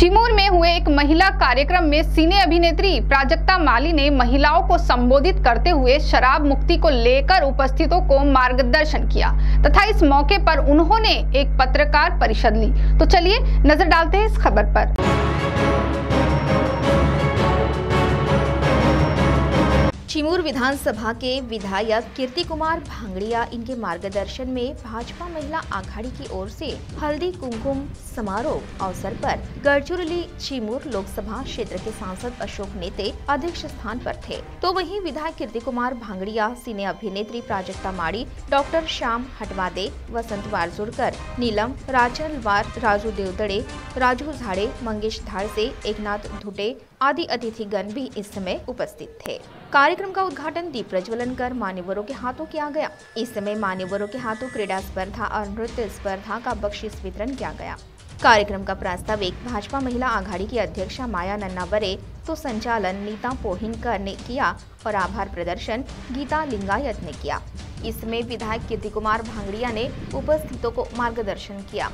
चिमूर में हुए एक महिला कार्यक्रम में सिने अभिनेत्री प्राजक्ता माली ने महिलाओं को संबोधित करते हुए शराब मुक्ति को लेकर उपस्थितों को मार्गदर्शन किया तथा इस मौके पर उन्होंने एक पत्रकार परिषद ली। तो चलिए नजर डालते हैं इस खबर पर। चिमूर विधानसभा के विधायक कीर्ति कुमार भांगड़िया इनके मार्गदर्शन में भाजपा महिला आघाड़ी की ओर से हल्दी कुमकुम समारोह अवसर पर गढ़चिरौली चिमूर लोकसभा क्षेत्र के सांसद अशोक नेते अध्यक्ष स्थान पर थे। तो वहीं विधायक कीर्ति कुमार भांगड़िया, सिने अभिनेत्री प्राजक्ता माड़ी, डॉक्टर श्याम हटवादे, वसंत वारजोड़कर, नीलम राचलवार, राजू देवदड़े, राजू झाड़े, मंगेश धाड़से, एकनाथ धुटे आदि अतिथिगण भी इस समय उपस्थित थे। कार्यक्रम का उद्घाटन दीप प्रज्वलन कर मान्यवरों के हाथों किया गया। इस समय मान्यवरों के हाथों क्रीड़ा स्पर्धा और नृत्य स्पर्धा का बख्शीश वितरण किया गया। कार्यक्रम का प्रास्ताविक भाजपा महिला आघाड़ी की अध्यक्षा माया नन्नावरे तो संचालन नीता पोहिनकर ने किया और आभार प्रदर्शन गीता लिंगायत ने किया। इसमें विधायक कीर्ति कुमार भांगड़िया ने उपस्थितों को मार्गदर्शन किया।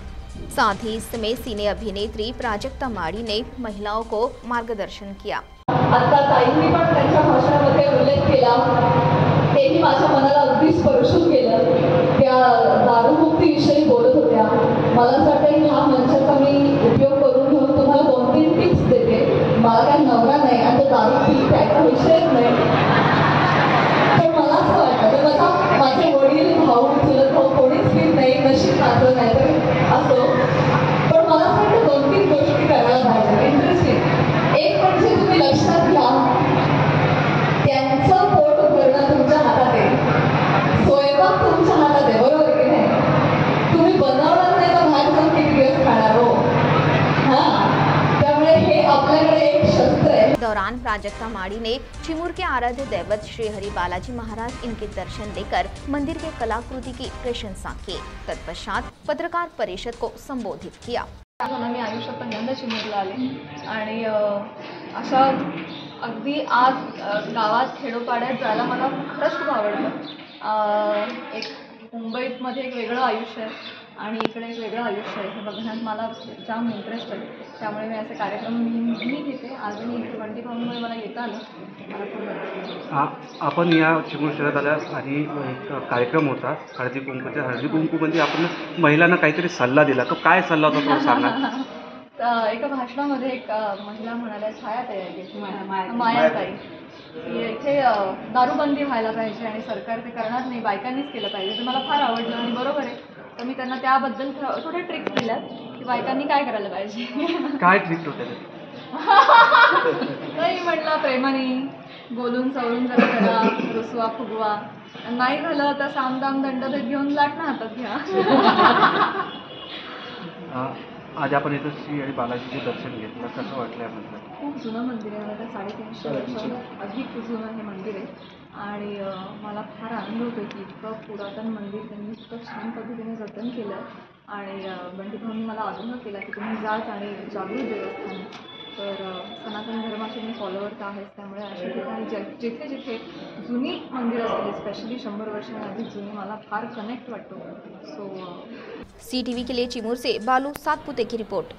साथ ही इस समय सिने अभिनेत्री प्राजक्ता माड़ी ने महिलाओं को मार्गदर्शन किया। आता ताईंनी पण त्यांच्या भाषणामध्ये उल्लेख केला, तेही माझ्या मनाला अगदी स्पर्शून गेलं। त्या दारूमुक्तीविषयी बोलत होत्या। मला असं वाटतं की हा मंचाचा मी उपयोग करून घेऊन तुम्हाला 2-3 टिप्स देते। मला काय नवरा नाही आणि तो दारू प्यायचा विषयच नाही, पण मला असं वाटतं की माझे वडील, भाऊ, चुलत भाऊ कोणीच पीत नाही, नशीब माझं नाही तर असो, पण मला असं वाटतं 2-3 गोष्टी करायला पाहिजे। इंटरेस्टिंग एक म्हणजे तुम्ही लक्षात घ्या, त्यांचं पोट भरणं तुमच्या हातात आहे, स्वयंपाक तुमच्या हातात आहे, बरोबर की नाही? तुम्ही बनवणार नाही तर बाहेर जाऊन किती दिवस खाणार हो? त्यामुळे हे आपल्याकडे एक शस्त्र आहे। दौरान प्राजक्ता माड़ी ने चिमूर के आराध्य दैवत श्री हरि बालाजी महाराज इनके दर्शन देकर मंदिर के कलाकृति की प्रशंसा की। तत्पश्चात पत्रकार परिषद को संबोधित किया। मी आयुष्यात पहिल्यांदा चिमूरला आले आणि अशा अगदी आज गावात खेडोपाड्यात जायला मला खरंच खूप आवडतं। एक मुंबईमध्ये एक वेगळं आयुष्य आहे आणि इकडे एक वेगळं आयुष्य आहे, हे बघण्यात मला जाम इंटरेस्ट आहे। त्यामुळे मी असे कार्यक्रम नेहमी घेते। आजही इथे 25 मला येता आलं, मला खूप आवडतं। आपण या चिमूर शहरात आल्या आणि एक कार्यक्रम होता हळदी कुंकूचा। हळदी कुंकूमध्ये आपण महिलांना काहीतरी सल्ला दिला, तो काय सल्ला होता थोडं सांगा। एका भाषणामध्ये एक महिला म्हणाल्या, छायाताई, मायाताई, की इथे दारूबंदी व्हायला पाहिजे आणि सरकार ते करणार नाही, बायकांनीच केलं पाहिजे। ते मला फार आवडलं आणि बरोबर आहे। तर मी त्यांना त्याबद्दल थोडे ट्रिक्स दिल्यात की बायकांनी काय करायला पाहिजे। काय ट्रिक होते? नाही म्हटलं, प्रेमाने बोलून चवळून जरा करा, रुसवा फुगवा, नाही झालं तर सामदाम दंडभेद घेऊन लाटणं हातात घ्या। आज आपण इथं श्री हरी बालाजीचे दर्शन घेतलं, कसं वाटलं यामधलं? खूप जुनं मंदिर आहे, आता 350 वर्ष अधिक जुनं हे मंदिर आहे आणि मला फार आनंद होतो की इतकं पुरातन मंदिर त्यांनी इतकं छान पद्धतीने जतन केलं आहे आणि बंटीभाऊंनी मला आग्रह केला की तुम्ही जाच आणि जागृत देवस्थान। तर सनातन धर्माचे मी फॉलोअर तर आहेच, त्यामुळे अशा ठिकाणी जिथे जिथे जुनी मंदिर असतील, स्पेशली 100 वर्षांआधी जुनी, मला फार कनेक्ट वाटतो। सो CTV के लिए चिमूर से बालू सातपुते की रिपोर्ट।